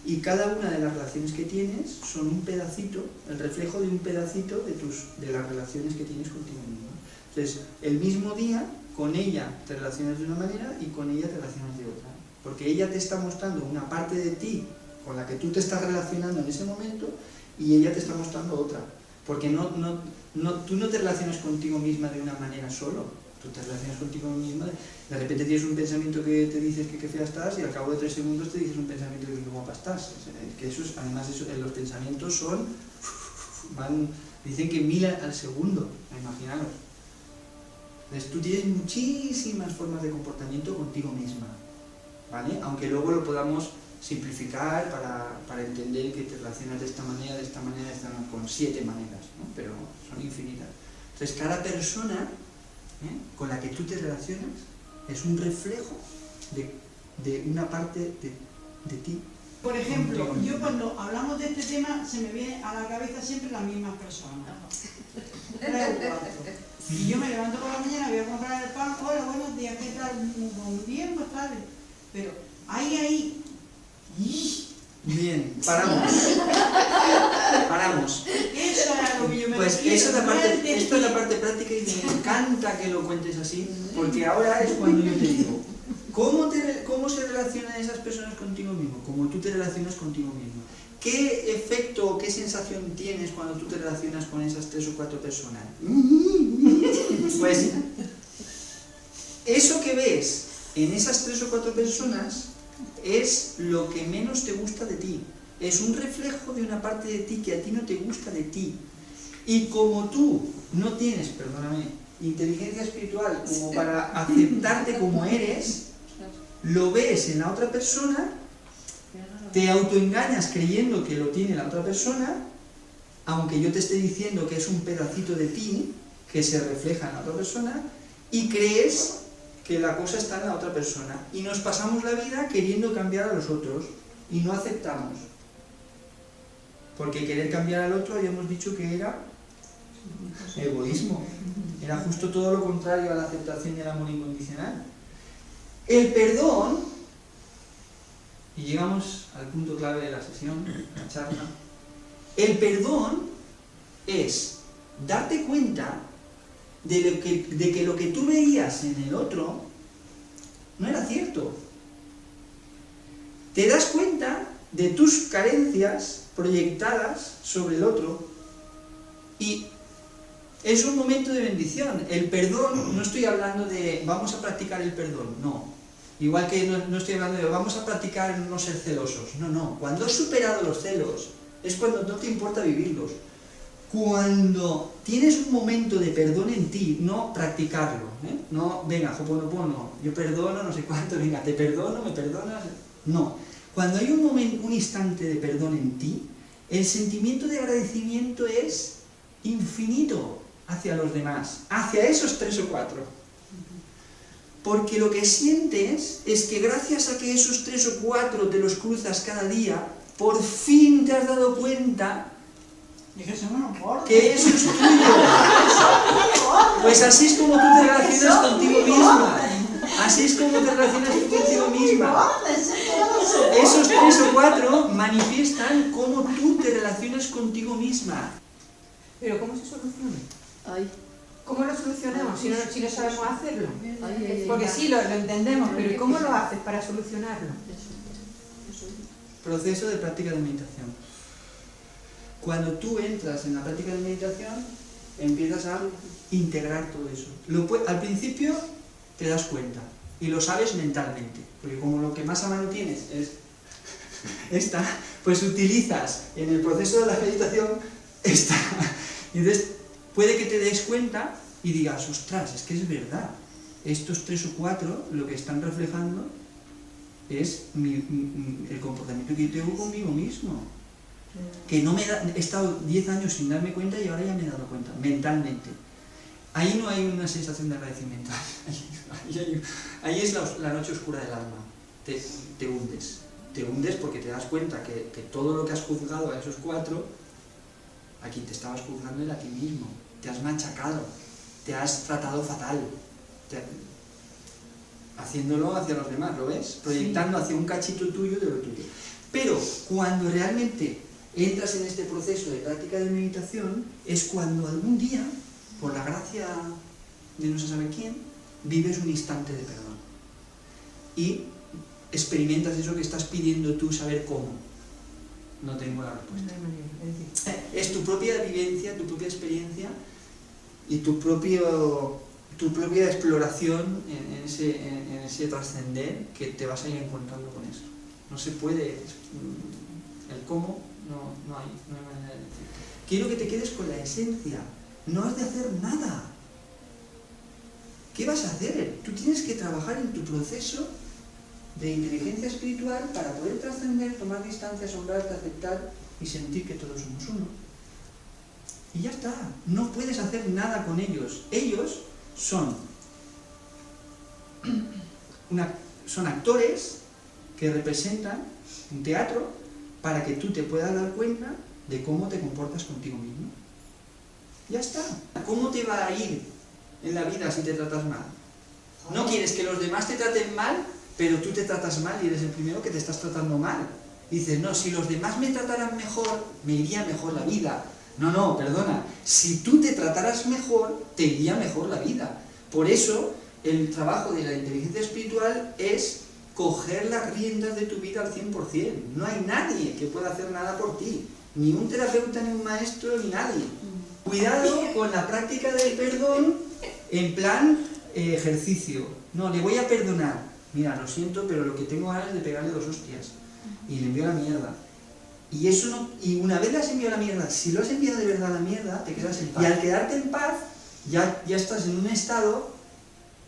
S1: Y cada una de las relaciones que tienes son un pedacito, el reflejo de un pedacito de las relaciones que tienes contigo misma. Entonces, el mismo día, con ella te relacionas de una manera y con ella te relacionas de otra. Porque ella te está mostrando una parte de ti con la que tú te estás relacionando en ese momento y ella te está mostrando otra. Porque tú no te relacionas contigo misma de una manera solo. Tú te relacionas contigo misma, de repente tienes un pensamiento que te dices que fea estás y al cabo de 3 segundos te dices un pensamiento que qué guapa estás. Que eso es, además los pensamientos son dicen que 1000 al segundo, imaginaros. Entonces tú tienes muchísimas formas de comportamiento contigo misma, ¿vale? Aunque luego lo podamos simplificar para entender que te relacionas de esta manera, con 7 maneras, ¿no? Pero son infinitas. Entonces cada persona con la que tú te relacionas es un reflejo de una parte de ti.
S3: Por ejemplo, yo cuando hablamos de este tema se me viene a la cabeza siempre las mismas personas. 3 o 4. Y yo me levanto por la mañana, voy a comprar el pan, hola, buenos días, ¿qué tal? Bien, pues tarde. Pero ahí.
S1: Bien, paramos.
S3: Eso era lo que yo me
S1: Pues
S3: refiero,
S1: esta es la
S3: no
S1: parte práctica y me encanta que lo cuentes así, porque ahora es cuando yo te digo, ¿cómo se relacionan esas personas contigo mismo? Como tú te relacionas contigo mismo. ¿Qué efecto o qué sensación tienes cuando tú te relacionas con esas 3 o 4 personas? Pues eso que ves en esas 3 o 4 personas es lo que menos te gusta de ti. Es un reflejo de una parte de ti que a ti no te gusta de ti. Y como tú no tienes, perdóname, inteligencia espiritual como para aceptarte como eres, lo ves en la otra persona, te autoengañas creyendo que lo tiene la otra persona, aunque yo te esté diciendo que es un pedacito de ti que se refleja en la otra persona, y crees que la cosa está en la otra persona. Y nos pasamos la vida queriendo cambiar a los otros y no aceptamos. Porque querer cambiar al otro habíamos dicho que era egoísmo. Era justo todo lo contrario a la aceptación y al amor incondicional. El perdón, y llegamos al punto clave de la sesión, la charla, el perdón es darte cuenta de que lo que tú veías en el otro no era cierto. Te das cuenta de tus carencias proyectadas sobre el otro y es un momento de bendición. El perdón, no estoy hablando de vamos a practicar el perdón, no. Igual que no estoy hablando de vamos a practicar no ser celosos, no. Cuando has superado los celos es cuando no te importa vivirlos. Cuando tienes un momento de perdón en ti, no practicarlo, no, venga, Ho'oponopono, yo perdono, no sé cuánto, venga, te perdono, me perdonas, no. Cuando hay un instante de perdón en ti, el sentimiento de agradecimiento es infinito hacia los demás, hacia esos 3 o 4. Porque lo que sientes es que gracias a que esos 3 o 4 te los cruzas cada día, por fin te has dado cuenta que eso es tuyo. Pues así es como tú te relacionas contigo misma. Así es como te relacionas tú contigo misma. Esos 3 o 4 manifiestan cómo tú te relacionas contigo misma.
S4: Pero ¿cómo se soluciona?
S5: Ay.
S4: ¿Cómo lo solucionamos si no sabemos hacerlo?
S5: Ay.
S4: Porque sí, lo entendemos, pero ¿y cómo lo haces para solucionarlo?
S1: Proceso de práctica de meditación. Cuando tú entras en la práctica de meditación, empiezas a integrar todo eso. Al principio te das cuenta y lo sabes mentalmente, porque como lo que más a mano tienes es esta, pues utilizas en el proceso de la meditación esta. Y entonces puede que te des cuenta y digas, ostras, es que es verdad, estos 3 o 4 lo que están reflejando es el comportamiento que yo tengo conmigo mismo. Que he estado 10 años sin darme cuenta y ahora ya me he dado cuenta, mentalmente. Ahí no hay una sensación de agradecimiento. Ahí es la noche oscura del alma. Te hundes. Te hundes porque te das cuenta que todo lo que has juzgado a esos 4, a quien te estabas juzgando era a ti mismo. Te has machacado, te has tratado fatal. Haciéndolo hacia los demás, ¿lo ves? Proyectando hacia un cachito tuyo de lo tuyo. Pero cuando realmente entras en este proceso de práctica de meditación, es cuando algún día, por la gracia de no se sabe quién, vives un instante de perdón. Y experimentas eso que estás pidiendo tú saber cómo. No tengo la respuesta. Es tu propia vivencia, tu propia experiencia y tu propia exploración en ese trascender que te vas a ir encontrando con eso. No se puede, el cómo no hay manera de decirte. quiero que te quedes con la esencia. No has de hacer nada. ¿Qué vas a hacer? Tú tienes que trabajar en tu proceso de inteligencia espiritual para poder trascender, tomar distancia, asombrarte, aceptar y sentir que todos somos uno. Y ya está. No puedes hacer nada con ellos. Ellos son actores que representan un teatro para que tú te puedas dar cuenta de cómo te comportas contigo mismo. Ya está. ¿Cómo te va a ir en la vida si te tratas mal? No quieres que los demás te traten mal, pero tú te tratas mal y eres el primero que te estás tratando mal. Dices, no, si los demás me trataran mejor, me iría mejor la vida. No, perdona. Si tú te trataras mejor, te iría mejor la vida. Por eso, el trabajo de la inteligencia espiritual es coger las riendas de tu vida al 100%. No hay nadie que pueda hacer nada por ti. Ni un terapeuta, ni un maestro, ni nadie. Cuidado con la práctica del perdón en plan ejercicio. No, le voy a perdonar. Mira, lo siento, pero lo que tengo ganas es de pegarle 2 hostias. Y le envío a la mierda. Y eso no, y una vez le has enviado a la mierda, si lo has enviado de verdad a la mierda, te quedas en paz. Y al quedarte en paz, ya estás en un estado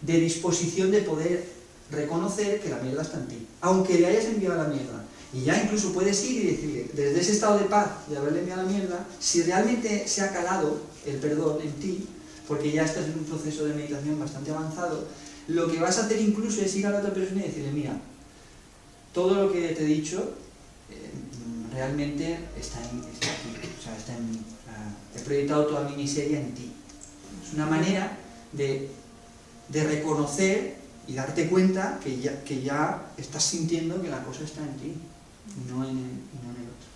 S1: de disposición de poder reconocer que la mierda está en ti. Aunque le hayas enviado a la mierda. Y ya incluso puedes ir y decirle, desde ese estado de paz, de haberle enviado a la mierda, si realmente se ha calado el perdón en ti, porque ya estás en un proceso de meditación bastante avanzado, lo que vas a hacer incluso es ir a la otra persona y decirle, mira, todo lo que te he dicho realmente está aquí, o sea, está en mí. He proyectado toda mi miseria en ti. Es una manera de reconocer y darte cuenta que ya estás sintiendo que la cosa está en ti, y no en el otro.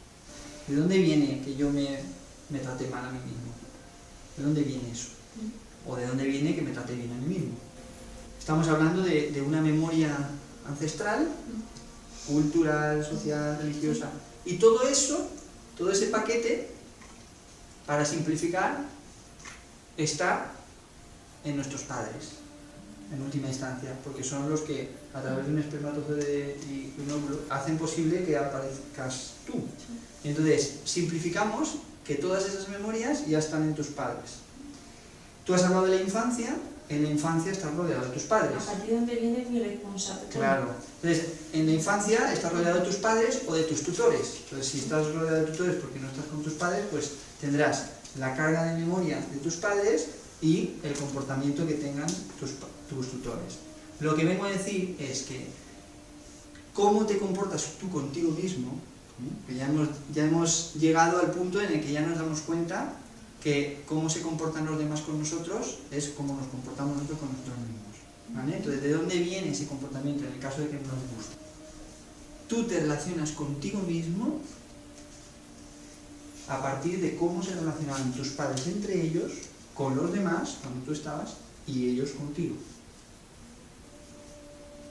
S1: ¿De dónde viene que yo me trate mal a mí mismo? ¿De dónde viene eso? ¿O de dónde viene que me trate bien a mí mismo? Estamos hablando de una memoria ancestral, cultural, social, religiosa. Y todo eso, todo ese paquete, para simplificar, está en nuestros padres, en última instancia, porque son los que, a través de un espermatozoide y un óvulo, hacen posible que aparezcas tú. Entonces, simplificamos que todas esas memorias ya están en tus padres. Tú has hablado de la infancia. En la infancia estás rodeado de tus padres.
S5: A partir de donde viene mi responsabilidad.
S1: Claro. Entonces, en la infancia estás rodeado de tus padres o de tus tutores. Entonces, si estás rodeado de tutores porque no estás con tus padres, pues tendrás la carga de memoria de tus padres y el comportamiento que tengan tus tutores. Lo que vengo a decir es que cómo te comportas tú contigo mismo, que ya hemos llegado al punto en el que ya nos damos cuenta que cómo se comportan los demás con nosotros es cómo nos comportamos nosotros con nosotros mismos. ¿Vale? Entonces, ¿de dónde viene ese comportamiento en el caso de que no nos guste? Tú te relacionas contigo mismo a partir de cómo se relacionaban tus padres entre ellos, con los demás, cuando tú estabas, y ellos contigo.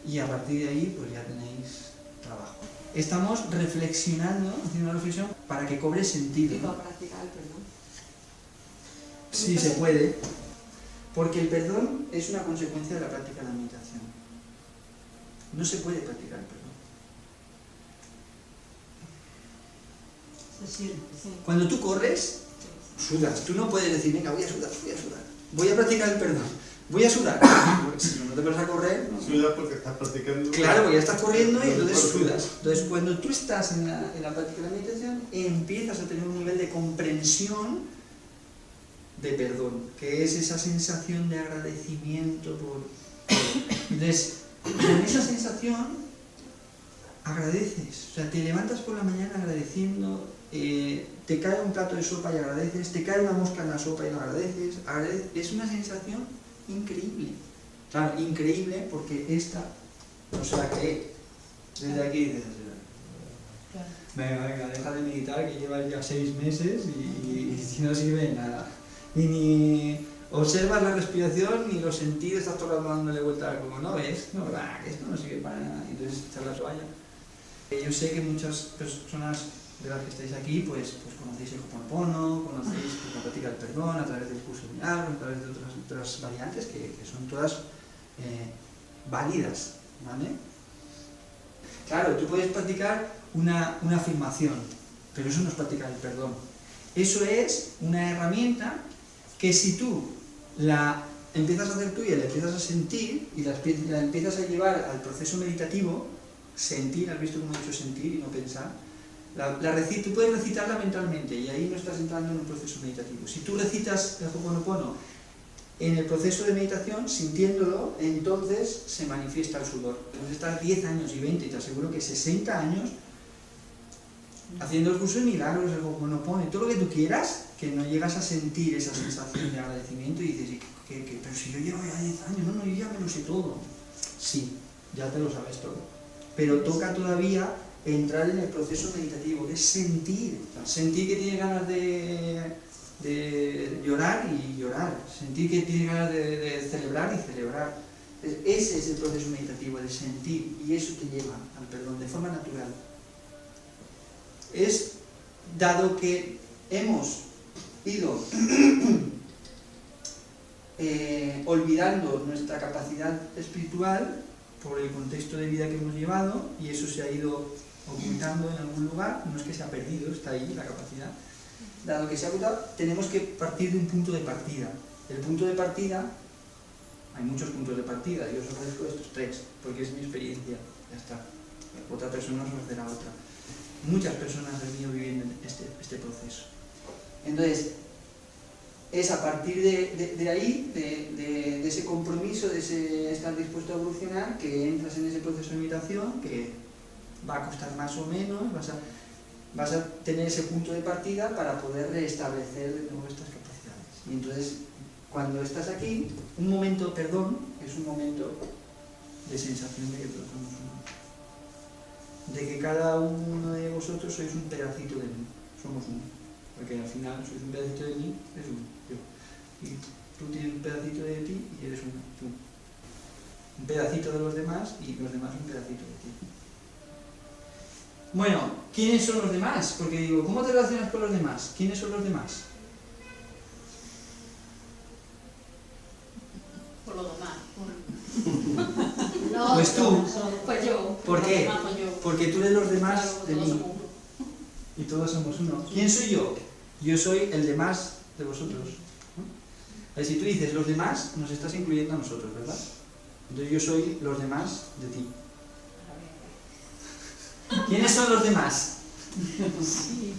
S1: Y a partir de ahí, pues ya tenéis trabajo. Estamos reflexionando, haciendo una reflexión para que cobre sentido.
S4: Y para practicar el perdón.
S1: Sí, se puede, porque el perdón es una consecuencia de la práctica de la meditación. No se puede practicar el perdón.
S3: Se siente.
S1: Cuando tú corres, sudas. Tú no puedes decir, venga, voy a sudar. Voy a practicar el perdón. Voy a sudar. Pues, si no te pones a correr... ¿no?
S2: Sudas porque estás practicando.
S1: Claro, porque ya estás corriendo y entonces sudas. Entonces, cuando tú estás en la práctica de la meditación, empiezas a tener un nivel de comprensión de perdón, que es esa sensación de agradecimiento por... Entonces, con esa sensación agradeces, o sea, te levantas por la mañana agradeciendo, te cae un plato de sopa y agradeces, te cae una mosca en la sopa y lo agradeces, es una sensación increíble. Claro, increíble porque esta no se la cree. Desde aquí dices, venga, deja de meditar que llevas ya 6 meses y no sirve de nada. Y ni observas la respiración ni los sentidos, estás todo el rato dándole vuelta como no ves, no, que esto no sirve para nada, entonces echar la toalla. Yo sé que muchas personas de las que estáis aquí pues conocéis el Ho'oponopono, conocéis la práctica del perdón a través del curso de milagros, a través de otras variantes que son todas válidas, ¿vale? Claro, tú puedes practicar una afirmación, pero eso no es practicar el perdón. Eso es una herramienta que si tú la empiezas a hacer tuya, la empiezas a sentir y la empiezas a llevar al proceso meditativo, sentir, has visto cómo he dicho sentir y no pensar, tú puedes recitarla mentalmente y ahí no estás entrando en un proceso meditativo. Si tú recitas el Ho'oponopono en el proceso de meditación, sintiéndolo, entonces se manifiesta el sudor. Puedes estar 10 años y 20 y te aseguro que 60 años haciendo el curso de milagros, el Ho'oponopono, todo lo que tú quieras, que no llegas a sentir esa sensación de agradecimiento y dices, pero si yo llevo ya 10 años, no, yo ya me lo sé todo. Sí, ya te lo sabes todo. Pero toca todavía entrar en el proceso meditativo, que es sentir. Sentir que tienes ganas de llorar y llorar. Sentir que tienes ganas de celebrar y celebrar. Ese es el proceso meditativo, de sentir. Y eso te lleva al perdón de forma natural. Dado que hemos ido olvidando nuestra capacidad espiritual por el contexto de vida que hemos llevado, y eso se ha ido ocultando en algún lugar, no es que se ha perdido, está ahí la capacidad. Dado que se ha ocultado, tenemos que partir de un punto de partida. El punto de partida, hay muchos puntos de partida, yo os ofrezco estos 3, porque es mi experiencia, ya está. Otra persona os ofrecerá otra. Muchas personas han venido viviendo este proceso. Entonces, es a partir de ahí, de ese compromiso, de ese estar dispuesto a evolucionar, que entras en ese proceso de meditación, que va a costar más o menos, vas a tener ese punto de partida para poder restablecer de nuevo estas capacidades. Y entonces, cuando estás aquí, un momento, perdón, es un momento de sensación de que todos somos uno. De que cada uno de vosotros sois un pedacito de mí, somos uno. Porque al final sois un pedacito de mí, es uno, yo. Y tú tienes un pedacito de ti y eres uno, tú. Un pedacito de los demás y los demás un pedacito de ti. Bueno, ¿quiénes son los demás? Porque digo, ¿cómo te relacionas con los demás? ¿Quiénes son los demás?
S5: Por lo demás.
S3: No,
S1: Pues tú.
S5: Pues yo.
S1: ¿Por qué?
S5: Los demás, pues yo.
S1: Porque tú eres los demás
S5: Claro,
S1: de
S5: todos
S1: mí.
S5: somos uno.
S1: Y todos somos uno. ¿Quién soy yo? Yo soy el demás de vosotros. ¿No? Si tú dices los demás, nos estás incluyendo a nosotros, ¿verdad? Entonces yo soy los demás de ti. ¿Quiénes son los demás?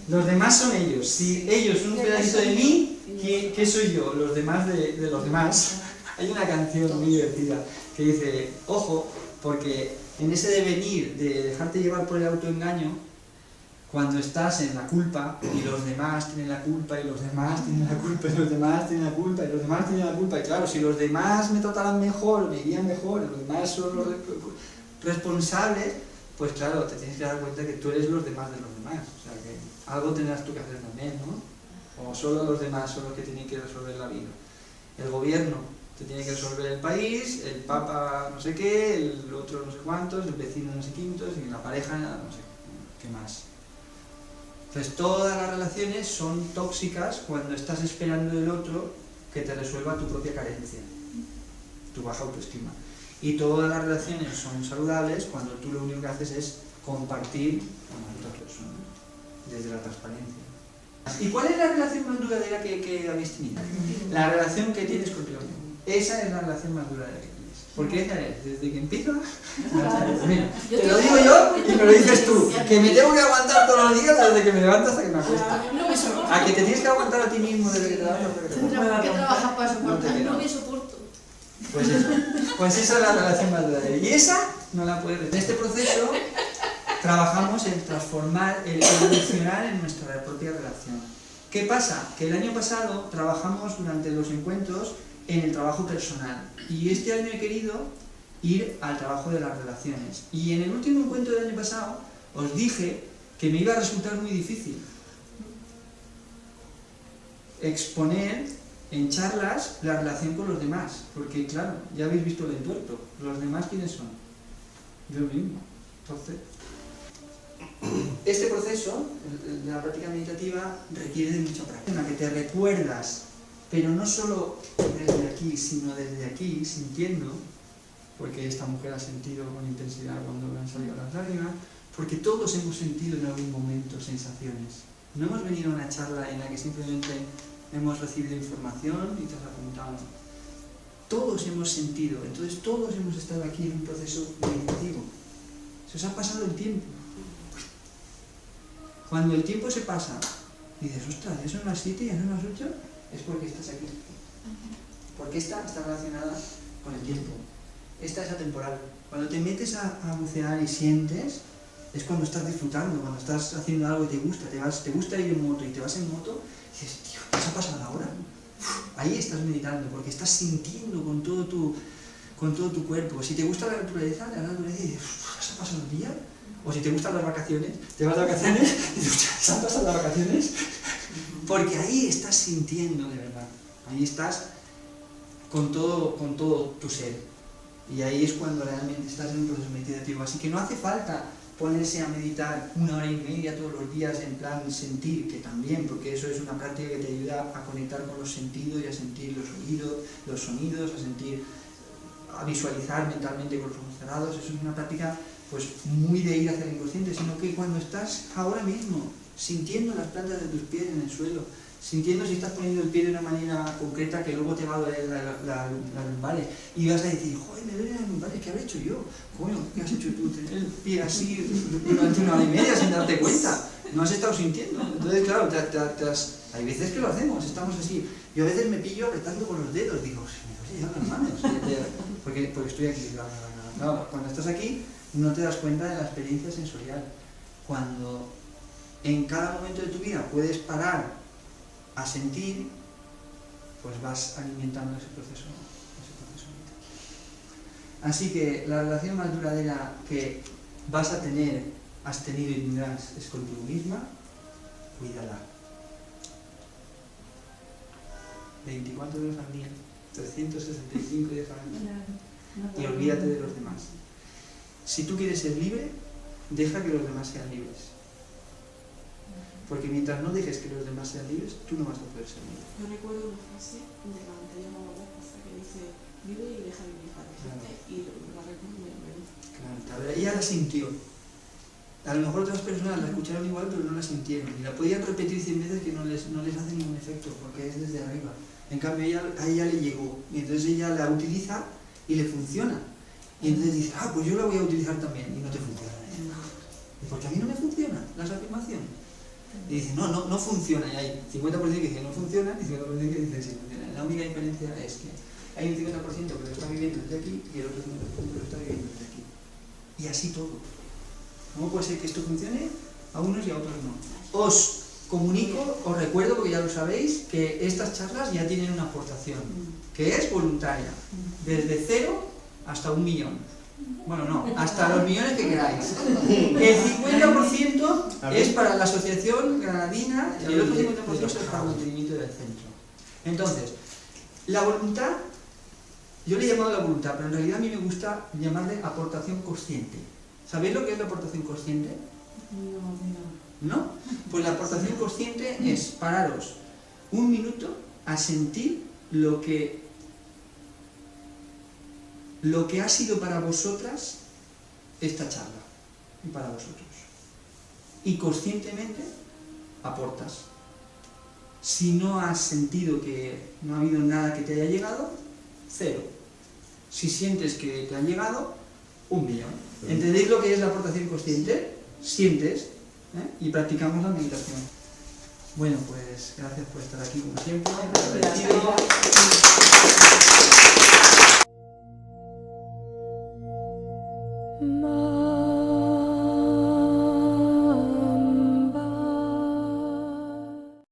S1: Los demás son ellos. Si ellos son un pedacito de mí, ¿qué soy yo? Los demás de los demás. Hay una canción muy divertida que dice, ojo, porque en ese devenir de dejarte llevar por el autoengaño, cuando estás en la culpa y los demás tienen la culpa y los demás tienen la culpa y los demás tienen la culpa y los demás tienen la culpa, y claro, si los demás me trataran mejor, me irían mejor, los demás son los responsables, pues claro, te tienes que dar cuenta que tú eres los demás de los demás, o sea que algo tendrás tú que hacer también, ¿no? O solo los demás son los que tienen que resolver la vida. El gobierno te tiene que resolver el país, el papa no sé qué, el otro no sé cuántos, el vecino no sé quintos, y la pareja no sé qué más. Entonces todas las relaciones son tóxicas cuando estás esperando del otro que te resuelva tu propia carencia, tu baja autoestima. Y todas las relaciones son saludables cuando tú lo único que haces es compartir con otra persona, desde la transparencia. ¿Y cuál es la relación más duradera que habéis tenido? La relación que tienes contigo mismo. Esa es la relación más duradera que tienes. Porque esa es, desde que empieza hasta que termina. Te lo digo yo y me lo dices tú, que me tengo que aguantar todos los días desde que me levanto hasta que me acuesto.
S5: No me soporto.
S1: A que te tienes que aguantar a ti mismo desde que te levantas hasta que te acuestas.
S5: ¿Qué trabajas para
S1: No te
S5: soportar?
S1: queda.
S5: No me soporto.
S1: Pues eso. Pues esa es la relación más duradera. Y esa no la puedes ver. En este proceso trabajamos en transformar, en evolucionar en nuestra propia relación. ¿Qué pasa? Que el año pasado trabajamos durante los encuentros en el trabajo personal. Y este año he querido ir al trabajo de las relaciones. Y en el último encuentro del año pasado os dije que me iba a resultar muy difícil exponer en charlas la relación con los demás, porque claro, ya habéis visto el entuerto, los demás ¿quiénes son? Yo mismo. Entonces, este proceso de la práctica meditativa requiere de mucha práctica, en la que te recuerdas, pero no solo desde aquí, sino desde aquí, sintiendo, porque esta mujer ha sentido con intensidad cuando le han salido las lágrimas, porque todos hemos sentido en algún momento sensaciones. No hemos venido a una charla en la que simplemente hemos recibido información y te has apuntado. Todos hemos sentido, entonces todos hemos estado aquí en un proceso meditativo. Se os ha pasado el tiempo. Cuando el tiempo se pasa, dices, ostras, ya son las 7 y ya son las 8, es porque estás aquí. Porque esta está relacionada con el tiempo. Esta es atemporal. Cuando te metes a bucear y sientes, es cuando estás disfrutando, cuando estás haciendo algo que te gusta. Te gusta ir en moto y te vas en moto, y dices, tío, ¿qué se ha pasado la hora? Ahí estás meditando, porque estás sintiendo con todo tu cuerpo. Si te gusta la naturaleza dices, ¿se ha pasado el día? O si te gustan las vacaciones, te vas de vacaciones y dices, ¿se han pasado las vacaciones? Porque ahí estás sintiendo de verdad. Ahí estás con todo tu ser. Y ahí es cuando realmente estás en un proceso meditativo. Así que no hace falta ponerse a meditar 1 hora y media todos los días en plan sentir, que también, porque eso es una práctica que te ayuda a conectar con los sentidos y a sentir los oídos, los sonidos, a visualizar mentalmente con los ojos cerrados. Eso es una práctica pues muy de ir hacia el inconsciente, sino que cuando estás ahora mismo sintiendo las plantas de tus pies en el suelo, sintiendo si estás poniendo el pie de una manera concreta que luego te va a doler la lumbares y vas a decir, joder, me duele la lumbares, ¿qué habré hecho yo? Coño, ¿qué has hecho tú? Tener el pie así durante 1 hora y media sin darte cuenta, no has estado sintiendo. Entonces, claro, hay veces que lo hacemos, estamos así. Yo a veces me pillo apretando con los dedos, digo, me duele ya las manos, porque estoy aquí. Claro, cuando estás aquí no te das cuenta de la experiencia sensorial. Cuando en cada momento de tu vida puedes parar a sentir, pues vas alimentando ese proceso mental. Así que la relación más duradera que vas a tener, has tenido y tendrás es contigo misma. Cuídala. 24 horas al día, 365 días al año. Y olvídate de los demás. Si tú quieres ser libre, deja que los demás sean libres. Porque mientras no dejes que los demás sean libres, tú no vas a poder ser libre.
S6: Yo recuerdo una frase de la anterior Mamá que dice, vive y deja vivir para gente, y la recuerdo muy bien.
S1: Claro, ella la sintió. A lo mejor otras personas la escucharon igual, pero no la sintieron. Y la podían repetir 100 veces que no les hace ningún efecto, porque es desde arriba. En cambio, a ella le llegó. Y entonces ella la utiliza y le funciona. Y entonces dice, pues yo la voy a utilizar también. Y no te funciona. ¿Y por qué a mí no me funcionan las afirmaciones? Y dice, no funciona. Y hay 50% que dice no funciona y 50% que dice sí funciona. La única diferencia es que hay un 50% que lo está viviendo desde aquí y el otro 50% que lo está viviendo desde aquí. Y así todo. ¿Cómo puede ser que esto funcione a unos y a otros no? Os comunico, os recuerdo, porque ya lo sabéis, que estas charlas ya tienen una aportación, que es voluntaria, desde 0 hasta 1 millón. Bueno, no, hasta los millones que queráis. El 50% es para la asociación granadina y el otro 50% es para el mantenimiento del centro. Entonces, la voluntad, yo le he llamado la voluntad, pero en realidad a mí me gusta llamarle aportación consciente. ¿Sabéis lo que es la aportación consciente? ¿No? Pues la aportación consciente es pararos 1 minuto a sentir lo que ha sido para vosotras esta charla y para vosotros. Y conscientemente aportas. Si no has sentido que no ha habido nada que te haya llegado, 0. Si sientes que te ha llegado, 1 millón. ¿Entendéis lo que es la aportación consciente? Sientes, y practicamos la meditación. Bueno, pues gracias por estar aquí como siempre. Agradecido.